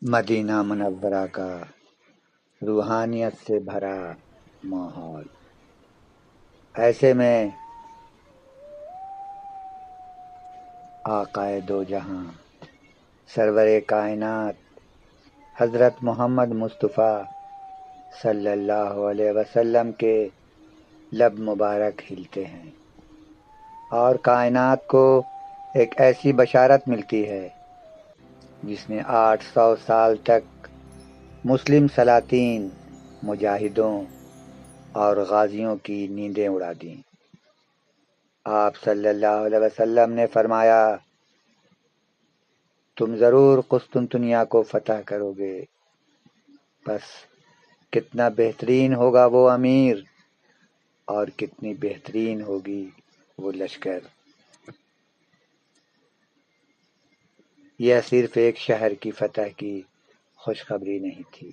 مدینہ منورہ کا روحانیت سے بھرا ماحول، ایسے میں آقائے دو جہاں سرور کائنات حضرت محمد مصطفیٰ صلی اللہ علیہ وسلم کے لب مبارک ہلتے ہیں اور کائنات کو ایک ایسی بشارت ملتی ہے جس نے 800 سال تک مسلم سلاطین، مجاہدوں اور غازیوں کی نیندیں اڑا دیں۔ آپ صلی اللہ علیہ وسلم نے فرمایا، تم ضرور قسطنطنیہ کو فتح کرو گے، بس کتنا بہترین ہوگا وہ امیر اور کتنی بہترین ہوگی وہ لشکر۔ یہ صرف ایک شہر کی فتح کی خوشخبری نہیں تھی،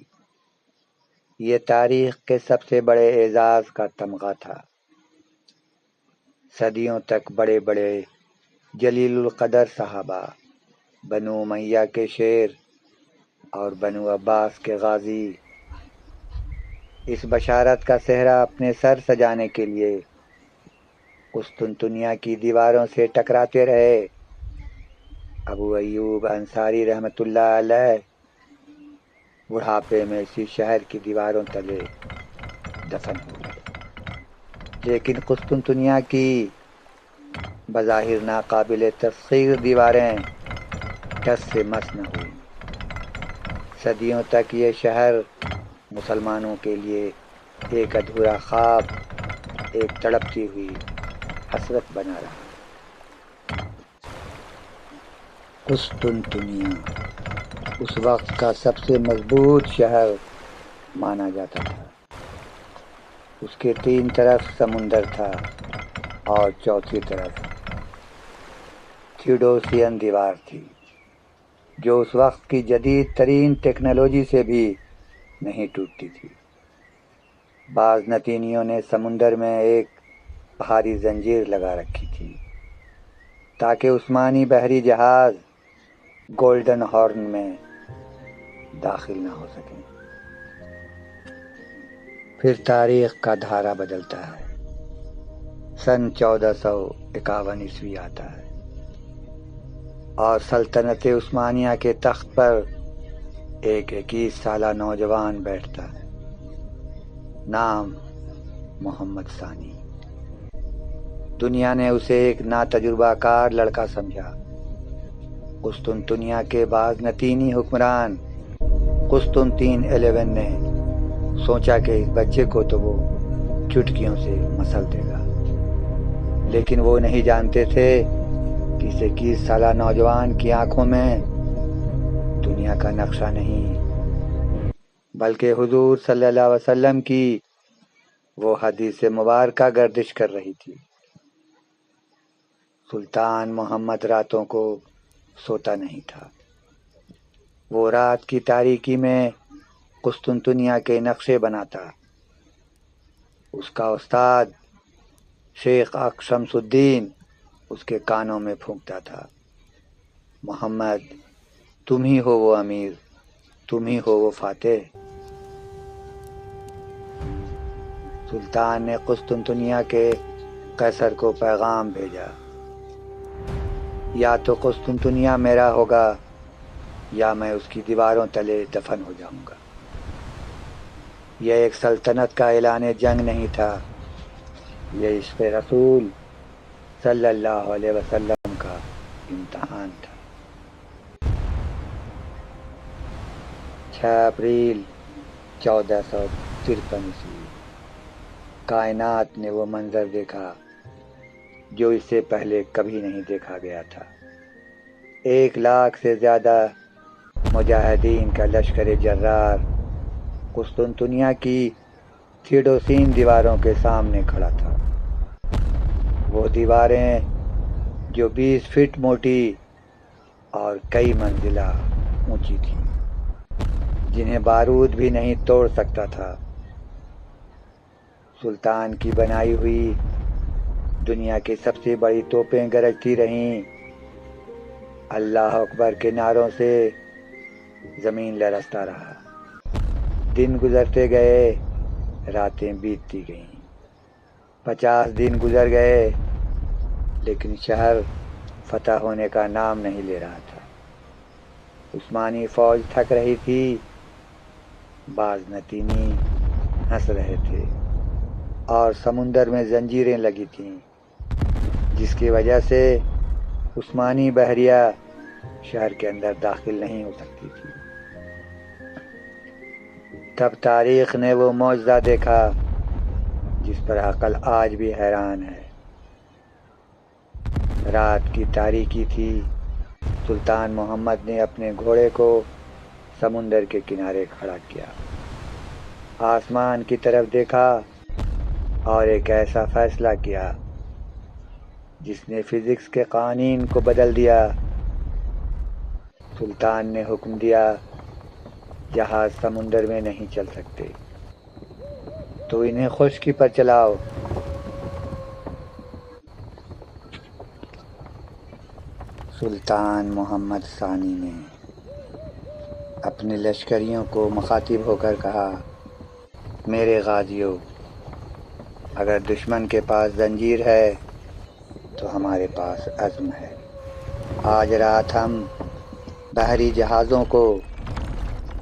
یہ تاریخ کے سب سے بڑے اعزاز کا تمغہ تھا۔ صدیوں تک بڑے بڑے جلیل القدر صحابہ، بنو امیہ کے شیر اور بنو عباس کے غازی اس بشارت کا صحرا اپنے سر سجانے کے لیے قسطنطنیہ کی دیواروں سے ٹکراتے رہے۔ ابو ایوب انصاری رحمۃ اللہ علیہ بڑھاپے میں اسی شہر کی دیواروں تلے دفن ہو گئے، لیکن قسطنطنیہ کی بظاہر ناقابل تسخیر دیواریں ٹس سے مس نہ ہوئیں۔ صدیوں تک یہ شہر مسلمانوں کے لیے ایک ادھورا خواب، ایک تڑپتی ہوئی حسرت بنا رہا۔ قسطنطنیہ اس وقت کا سب سے مضبوط شہر مانا جاتا تھا۔ اس کے 3 طرف سمندر تھا اور چوتھی طرف تھیوڈوسین دیوار تھی، جو اس وقت کی جدید ترین ٹیکنالوجی سے بھی نہیں ٹوٹتی تھی۔ بازنطینیوں نے سمندر میں ایک بھاری زنجیر لگا رکھی تھی تاکہ عثمانی بحری جہاز گولڈن ہارن میں داخل نہ ہو سکیں۔ پھر تاریخ کا دھارا بدلتا ہے۔ سن 1451 عیسوی آتا ہے اور سلطنت عثمانیہ کے تخت پر ایک 21 سالہ نوجوان بیٹھتا ہے، نام محمد ثانی۔ دنیا نے اسے ایک ناتجربہ کار لڑکا سمجھا۔ قسطنطنیہ کے بازنطینی حکمران قسطنطین 11 نے سوچا کہ اس بچے کو تو وہ چٹکیوں سے مسل دے گا، لیکن وہ نہیں جانتے تھے کہ اس 21 سالہ نوجوان کی آنکھوں میں دنیا کا نقشہ نہیں بلکہ حضور صلی اللہ علیہ وسلم کی وہ حدیث مبارکہ گردش کر رہی تھی۔ سلطان محمد راتوں کو سوتا نہیں تھا۔ وہ رات کی تاریکی میں قسطنطنیہ کے نقشے بناتا۔ اس کا استاد شیخ اق شمس الدین اس کے کانوں میں پھونکتا تھا، محمد تم ہی ہو وہ امیر، تم ہی ہو وہ فاتح۔ سلطان نے قسطنطنیہ کے قیصر کو پیغام بھیجا، یا تو قسطنطنیہ میرا ہوگا یا میں اس کی دیواروں تلے دفن ہو جاؤں گا۔ یہ ایک سلطنت کا اعلان جنگ نہیں تھا، یہ عشق رسول صلی اللہ علیہ وسلم کا امتحان تھا۔ 6 اپریل 1453 عیسوی کائنات نے وہ منظر دیکھا جو اس سے پہلے کبھی نہیں دیکھا گیا تھا۔ 1 لاکھ سے زیادہ مجاہدین کا لشکر جرار قسطنطنیہ کی تھیوڈوسین دیواروں کے سامنے کھڑا تھا۔ وہ دیواریں جو 20 فٹ موٹی اور کئی منزلہ اونچی تھیں، جنہیں بارود بھی نہیں توڑ سکتا تھا۔ سلطان کی بنائی ہوئی دنیا کی سب سے بڑی توپیں گرجتی رہیں، اللہ اکبر کے نعروں سے زمین لرزتا رہا۔ دن گزرتے گئے، راتیں بیتتی گئیں۔ 50 دن گزر گئے، لیکن شہر فتح ہونے کا نام نہیں لے رہا تھا۔ عثمانی فوج تھک رہی تھی، بعض نتینی ہنس رہے تھے، اور سمندر میں زنجیریں لگی تھیں، جس کی وجہ سے عثمانی بحریہ شہر کے اندر داخل نہیں ہو سکتی تھی۔ تب تاریخ نے وہ معجزہ دیکھا جس پر عقل آج بھی حیران ہے۔ رات کی تاریکی تھی۔ سلطان محمد نے اپنے گھوڑے کو سمندر کے کنارے کھڑا کیا، آسمان کی طرف دیکھا اور ایک ایسا فیصلہ کیا جس نے فزکس کے قوانین کو بدل دیا۔ سلطان نے حکم دیا، جہاز سمندر میں نہیں چل سکتے، تو انہیں خشکی پر چلاؤ۔ سلطان محمد ثانی نے اپنے لشکریوں کو مخاطب ہو کر کہا، میرے غازیوں، اگر دشمن کے پاس زنجیر ہے تو ہمارے پاس عزم ہے۔ آج رات ہم بحری جہازوں کو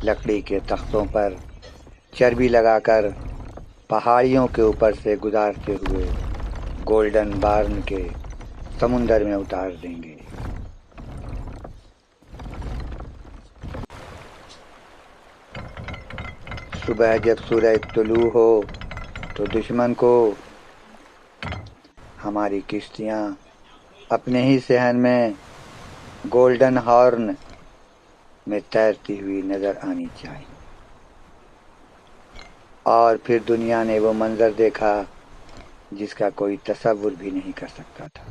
لکڑی کے تختوں پر چربی لگا کر پہاڑیوں کے اوپر سے گزارتے ہوئے گولڈن بارن کے سمندر میں اتار دیں گے۔ صبح جب سورج طلوع ہو تو دشمن کو ہماری کشتیاں اپنے ہی صحن میں گولڈن ہارن میں تیرتی ہوئی نظر آنی چاہیے۔ اور پھر دنیا نے وہ منظر دیکھا جس کا کوئی تصور بھی نہیں کر سکتا تھا۔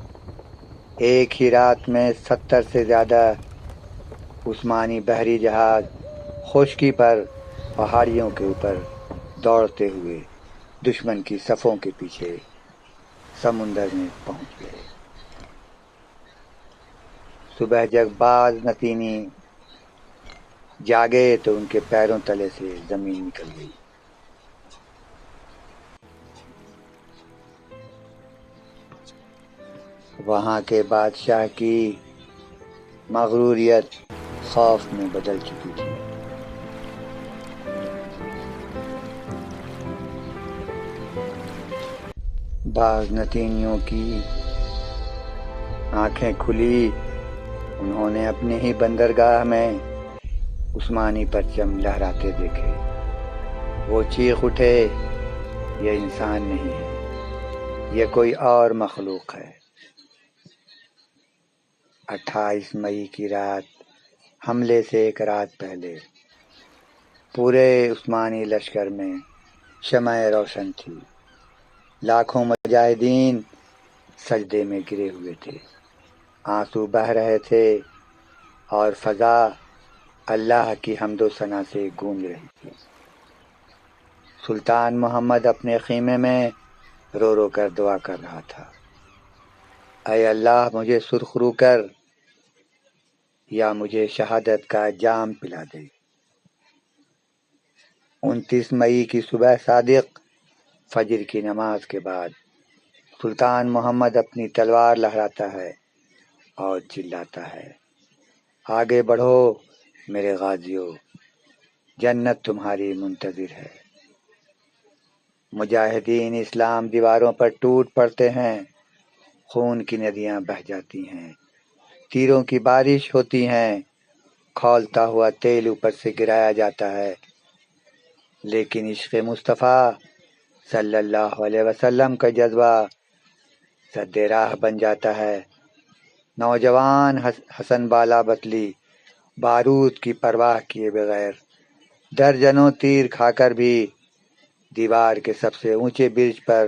ایک ہی رات میں 70 سے زیادہ عثمانی بحری جہاز خشکی پر پہاڑیوں کے اوپر دوڑتے ہوئے دشمن کی صفوں کے پیچھے سمندر میں پہنچ گئے۔ صبح جب بعض نتینی جاگے تو ان کے پیروں تلے سے زمین نکل گئی۔ وہاں کے بادشاہ کی مغروریت خوف میں بدل چکی تھی۔ بعض نتینیوں کی آنکھیں کھلی، انہوں نے اپنے ہی بندرگاہ میں عثمانی پرچم لہراتے دیکھے۔ وہ چیخ اٹھے، یہ انسان نہیں ہے، یہ کوئی اور مخلوق ہے۔ 28 مئی کی رات، حملے سے ایک رات پہلے، پورے عثمانی لشکر میں شمع روشن تھی۔ لاکھوں مجاہدین سجدے میں گرے ہوئے تھے، آنسو بہہ رہے تھے، اور فضا اللہ کی حمد و ثنا سے گونج رہی تھی۔ سلطان محمد اپنے خیمے میں رو رو کر دعا کر رہا تھا، اے اللہ، مجھے سرخرو کر یا مجھے شہادت کا جام پلا دے۔ 29 مئی کی صبح صادق، فجر کی نماز کے بعد، سلطان محمد اپنی تلوار لہراتا ہے اور چلاتا ہے، آگے بڑھو میرے غازیوں، جنت تمہاری منتظر ہے۔ مجاہدین اسلام دیواروں پر ٹوٹ پڑتے ہیں، خون کی ندیاں بہہ جاتی ہیں، تیروں کی بارش ہوتی ہیں، کھولتا ہوا تیل اوپر سے گرایا جاتا ہے، لیکن عشق مصطفیٰ صلی اللہ علیہ وسلم کا جذبہ سد راہ بن جاتا ہے۔ نوجوان حسن بالا بتلی بارود کی پرواہ کیے بغیر درجنوں تیر کھا کر بھی دیوار کے سب سے اونچے برج پر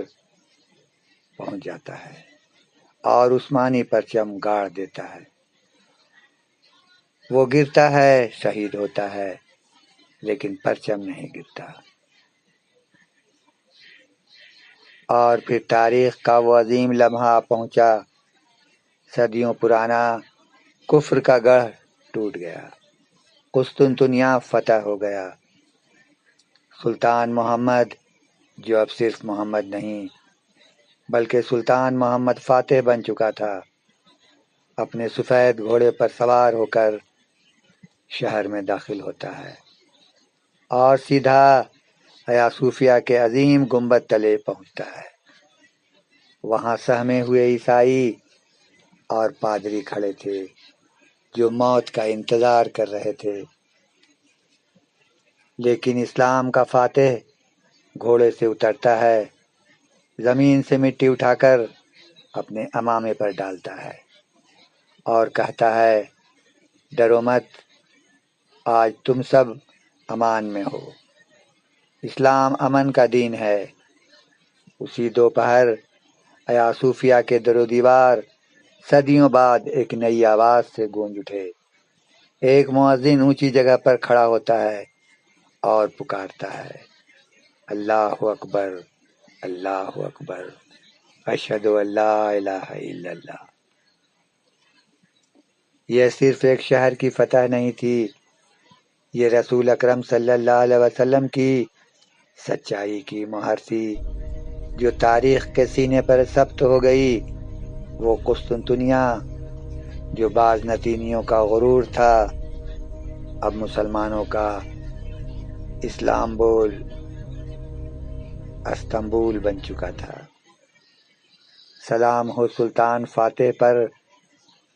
پہنچ جاتا ہے اور عثمانی پرچم گاڑ دیتا ہے۔ وہ گرتا ہے، شہید ہوتا ہے، لیکن پرچم نہیں گرتا۔ اور پھر تاریخ کا وہ عظیم لمحہ پہنچا، صدیوں پرانا کفر کا گڑھ ٹوٹ گیا۔ قسطنطنیہ فتح ہو گیا۔ سلطان محمد، جو اب صرف محمد نہیں بلکہ سلطان محمد فاتح بن چکا تھا، اپنے سفید گھوڑے پر سوار ہو کر شہر میں داخل ہوتا ہے اور سیدھا حیا صوفیہ کے عظیم گنبد تلے پہنچتا ہے۔ وہاں سہمے ہوئے عیسائی اور پادری کھڑے تھے جو موت کا انتظار کر رہے تھے، لیکن اسلام کا فاتح گھوڑے سے اترتا ہے، زمین سے مٹی اٹھا کر اپنے امامے پر ڈالتا ہے اور کہتا ہے، ڈرو مت، آج تم سب امان میں ہو، اسلام امن کا دین ہے۔ اسی دوپہر حیا صوفیہ کے در و دیوار صدیوں بعد ایک نئی آواز سے گونج اٹھے۔ ایک مؤذن اونچی جگہ پر کھڑا ہوتا ہے اور پکارتا ہے، اللہ اکبر، اللہ اکبر، اشہد ان لا الہ الا اللہ۔ یہ صرف ایک شہر کی فتح نہیں تھی، یہ رسول اکرم صلی اللہ علیہ وسلم کی سچائی کی مہر تھی جو تاریخ کے سینے پر ثبت ہو گئی۔ وہ قسطنطنیہ جو بعض نتینیوں کا غرور تھا، اب مسلمانوں کا استنبول بن چکا تھا۔ سلام ہو سلطان فاتح پر،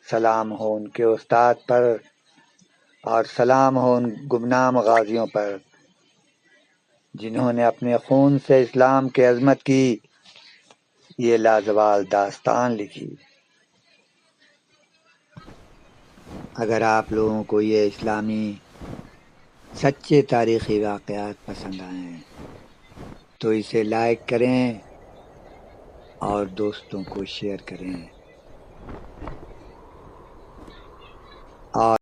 سلام ہو ان کے استاد پر، اور سلام ہو ان گمنام غازیوں پر جنہوں نے اپنے خون سے اسلام کی عظمت کی یہ لازوال داستان لکھی۔ اگر آپ لوگوں کو یہ اسلامی سچے تاریخی واقعات پسند آئیں تو اسے لائک کریں اور دوستوں کو شیئر کریں۔ اور